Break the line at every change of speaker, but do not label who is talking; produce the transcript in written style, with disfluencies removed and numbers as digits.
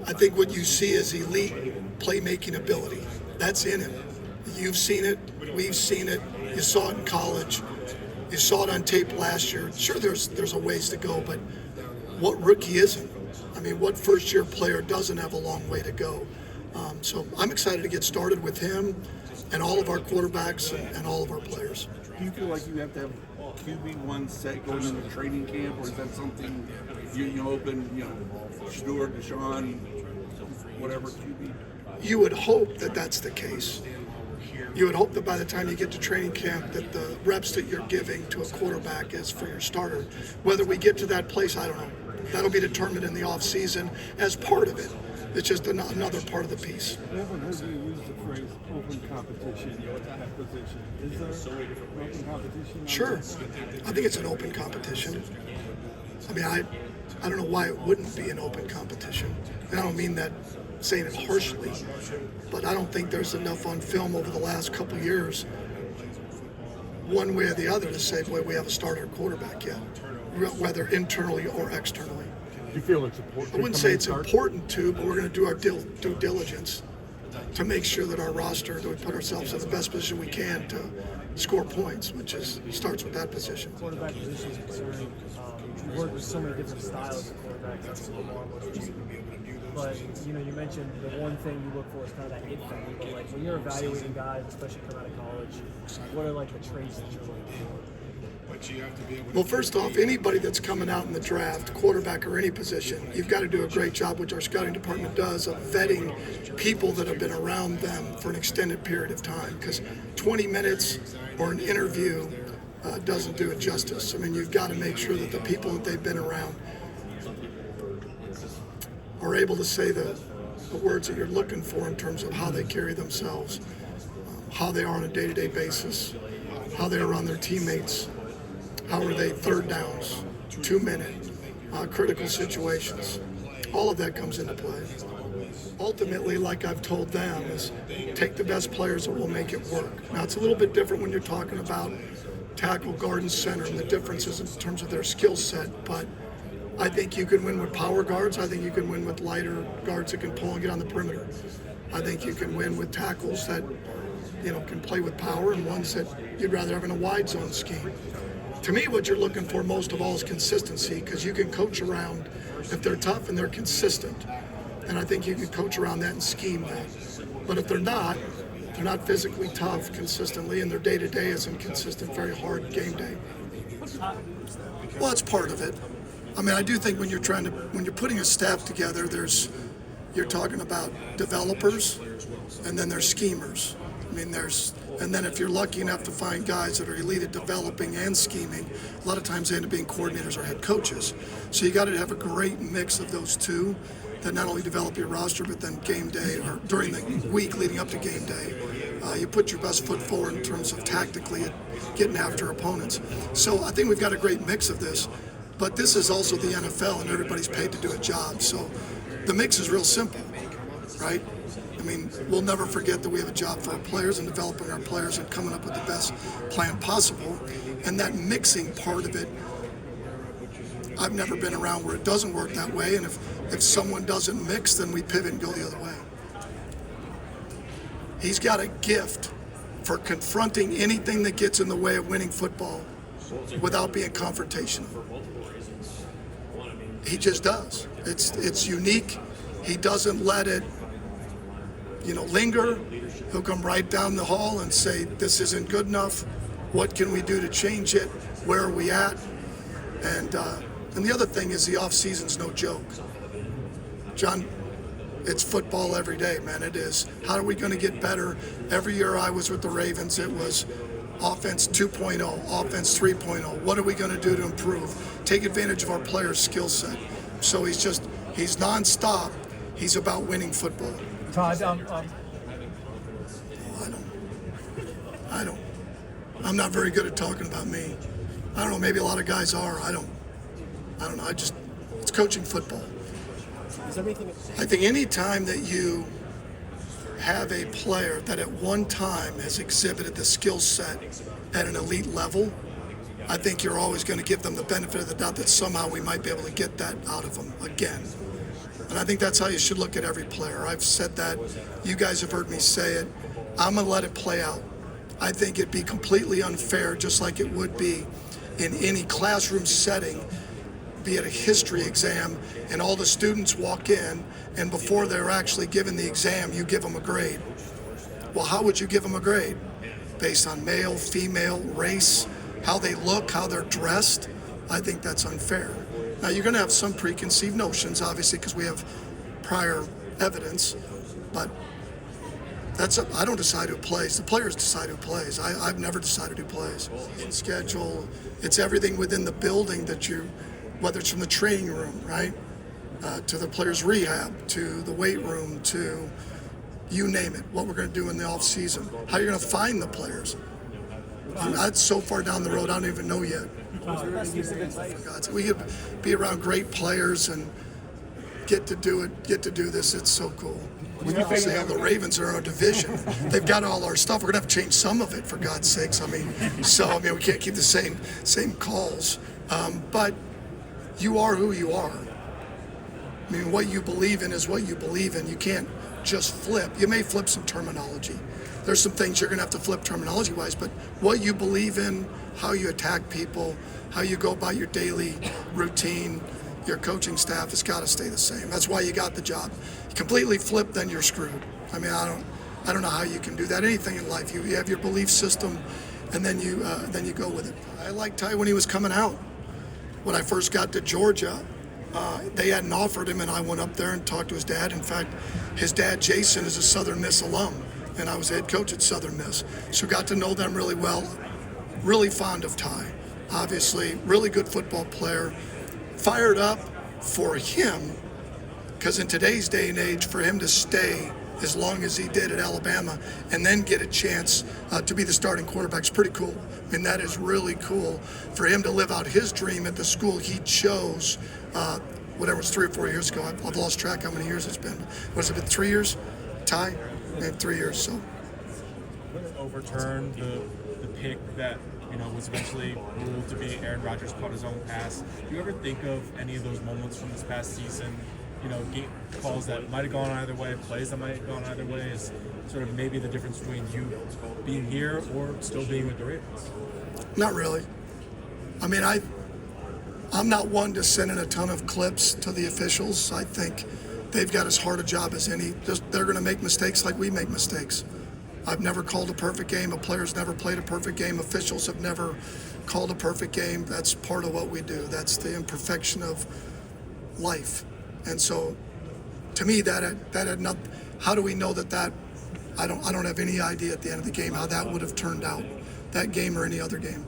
I think what you see is elite playmaking ability. That's in him. You've seen it. We've seen it. You saw it in college. You saw it on tape last year. Sure, there's a ways to go, but what rookie isn't? I mean, what first-year player doesn't have a long way to go? So I'm excited to get started with him and all of our quarterbacks and all of our players.
Do you feel like you have to have QB1 set going into training camp, or is that something you open, Shedeur, Deshaun, whatever QB?
You would hope that that's the case. You would hope that by the time you get to training camp that the reps that you're giving to a quarterback is for your starter. Whether we get to that place, I don't know. That'll be determined in the offseason as part of it. It's just another part of the piece.
I haven't heard you use the phrase open competition at that position. Is there open competition?
Sure. I think it's an open competition. I mean, I don't know why it wouldn't be an open competition. And I don't mean that saying it harshly, but I don't think there's enough on film over the last couple years, one way or the other, to say, boy, we have a starter quarterback yet, whether internally or externally.
You feel it's important?
I wouldn't say it's important to, but we're going to do our due diligence to make sure that our roster, that we put ourselves in the best position we can to score points, which starts with that position.
Quarterback position is concerned. You work with so many different styles of quarterbacks. That's but you mentioned the one thing you look for is kind of that it factor. But like when you're evaluating guys, especially coming out of college, what are like the traits that you're looking for?
Well, first off, anybody that's coming out in the draft, quarterback or any position, you've got to do a great job, which our scouting department does, of vetting people that have been around them for an extended period of time. Because 20 minutes or an interview doesn't do it justice. I mean, you've got to make sure that the people that they've been around are able to say the words that you're looking for in terms of how they carry themselves, how they are on a day-to-day basis, how they are around their teammates. How are they third downs, 2-minute, critical situations? All of that comes into play. Ultimately, like I've told them, is take the best players that will make it work. Now, it's a little bit different when you're talking about tackle, guard, and center, and the differences in terms of their skill set, but I think you can win with power guards. I think you can win with lighter guards that can pull and get on the perimeter. I think you can win with tackles that, can play with power, and ones that you'd rather have in a wide zone scheme. To me, what you're looking for most of all is consistency, because you can coach around if they're tough and they're consistent. And I think you can coach around that and scheme that. But if they're not physically tough consistently, and their day-to-day isn't consistent, very hard game day. Well, it's part of it. I mean, I do think when you're putting a staff together, you're talking about developers, and then there's schemers. I mean, and then if you're lucky enough to find guys that are elite at developing and scheming, a lot of times they end up being coordinators or head coaches. So you got to have a great mix of those two that not only develop your roster, but then game day or during the week leading up to game day, you put your best foot forward in terms of tactically getting after opponents. So I think we've got a great mix of this, but this is also the NFL, and everybody's paid to do a job. So the mix is real simple, right? I mean, we'll never forget that we have a job for our players and developing our players and coming up with the best plan possible. And that mixing part of it, I've never been around where it doesn't work that way. And if someone doesn't mix, then we pivot and go the other way. He's got a gift for confronting anything that gets in the way of winning football without being confrontational. He just does. It's unique. He doesn't let it linger. He'll come right down the hall and say, this isn't good enough. What can we do to change it? Where are we at? And the other thing is the off season's no joke. John, it's football every day, man. It is. How are we going to get better? Every year I was with the Ravens, it was offense 2.0, offense 3.0. What are we going to do to improve? Take advantage of our players' skill set. So he's nonstop. He's about winning football.
Todd,
I'm not very good at talking about me. I don't know, maybe a lot of guys are. I don't know. It's coaching football. I think any time that you have a player that at one time has exhibited the skill set at an elite level, I think you're always going to give them the benefit of the doubt that somehow we might be able to get that out of them again. And I think that's how you should look at every player. I've said that. You guys have heard me say it. I'm going to let it play out. I think it'd be completely unfair, just like it would be in any classroom setting, be it a history exam, and all the students walk in, and before they're actually given the exam, you give them a grade. Well, how would you give them a grade? Based on male, female, race, how they look, how they're dressed? I think that's unfair. Now, you're going to have some preconceived notions, obviously, because we have prior evidence, but I don't decide who plays. The players decide who plays. I've never decided who plays. Schedule, it's everything within the building that whether it's from the training room, right, to the players' rehab, to the weight room, to you name it, what we're going to do in the off season, how you're going to find the players. That's so far down the road, I don't even know yet. We could be around great players and get to do this. It's so cool. Say, the Ravens are our division. They've got all our stuff. We're gonna have to change some of it, for God's sakes. I mean, we can't keep the same calls. But you are who you are. I mean, what you believe in is what you believe in. You can't just flip. You may flip some terminology. There's some things you're gonna have to flip terminology-wise, but what you believe in, how you attack people, how you go about your daily routine, your coaching staff has got to stay the same. That's why you got the job. You completely flip, then you're screwed. I mean, I don't know how you can do that. Anything in life, you have your belief system, and then you go with it. I liked Ty when he was coming out. When I first got to Georgia, they hadn't offered him, and I went up there and talked to his dad. In fact, his dad, Jason, is a Southern Miss alum, and I was head coach at Southern Miss, so got to know them really well. Really fond of Ty. Obviously, really good football player. Fired up for him, because in today's day and age, for him to stay as long as he did at Alabama and then get a chance to be the starting quarterback is pretty cool. I mean, that is really cool for him to live out his dream at the school he chose, whatever it was 3 or 4 years ago. I've lost track how many years it's been. What has it been, 3 years? Ty? Maybe 3 years, so.
Overturn the pick that was eventually ruled to be Aaron Rodgers caught his own pass. Do you ever think of any of those moments from this past season, game calls that might have gone either way, plays that might have gone either way, as sort of maybe the difference between you being here or still being with the Ravens? Not
really. I mean, I'm not one to send in a ton of clips to the officials. I think they've got as hard a job as any. They're going to make mistakes like we make mistakes. I've never called a perfect game. A player's never played a perfect game. Officials have never called a perfect game. That's part of what we do. That's the imperfection of life. And so, to me, that had not. How do we know that? I don't have any idea at the end of the game how that would have turned out, that game or any other game.